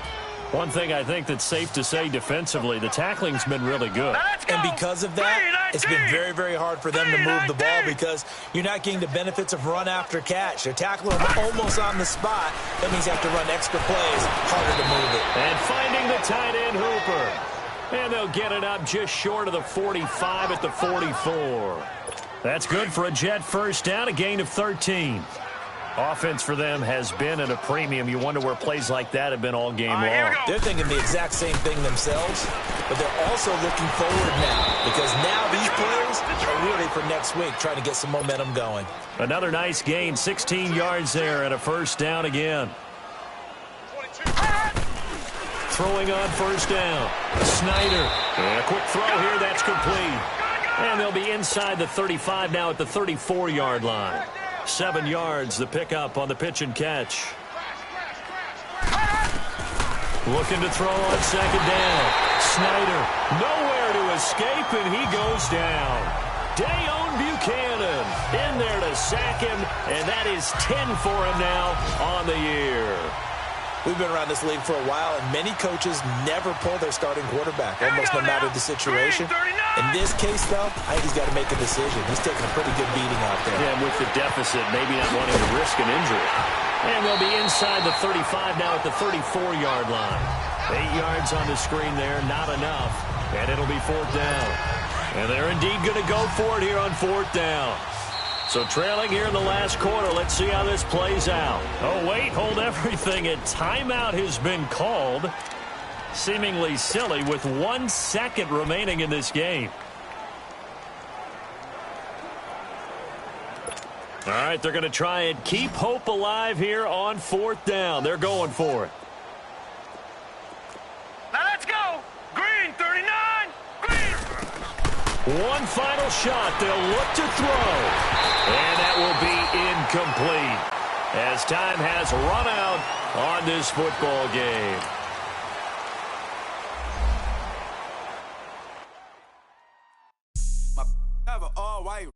One thing I think that's safe to say defensively, the tackling's been really good. And because of that, it's been very, very hard for them to move the ball because you're not getting the benefits of run after catch. They're tackling them almost on the spot. That means you have to run extra plays, harder to move it. And finding the tight end Hooper. And they'll get it up just short of the 45 at the 44. That's good for a Jet first down, a gain of 13. Offense for them has been at a premium. You wonder where plays like that have been all game long. They're thinking the exact same thing themselves, but they're also looking forward now because now these plays are really for next week, trying to get some momentum going. Another nice gain, 16 yards there and a first down again. Throwing on first down. Snyder. And a quick throw here, that's complete. And they'll be inside the 35 now at the 34-yard line. 7 yards, the pickup on the pitch and catch. Looking to throw on second down. Snyder, nowhere to escape, and he goes down. Dayon Buchanan in there to sack him, and that is 10 for him now on the year. We've been around this league for a while, and many coaches never pull their starting quarterback, almost no matter the situation. In this case, though, I think he's got to make a decision. He's taking a pretty good beating out there. Yeah, and with the deficit, maybe not wanting to risk an injury. And they'll be inside the 35 now at the 34-yard line. 8 yards on the screen there, not enough. And it'll be fourth down. And they're indeed going to go for it here on fourth down. So trailing here in the last quarter, let's see how this plays out. Oh, wait, hold everything. A timeout has been called. Seemingly silly with 1 second remaining in this game. All right, they're going to try and keep hope alive here on fourth down. They're going for it. Now let's go. Green, 39. Green. One final shot. They'll look to throw. And that will be incomplete as time has run out on this football game. Have an all-white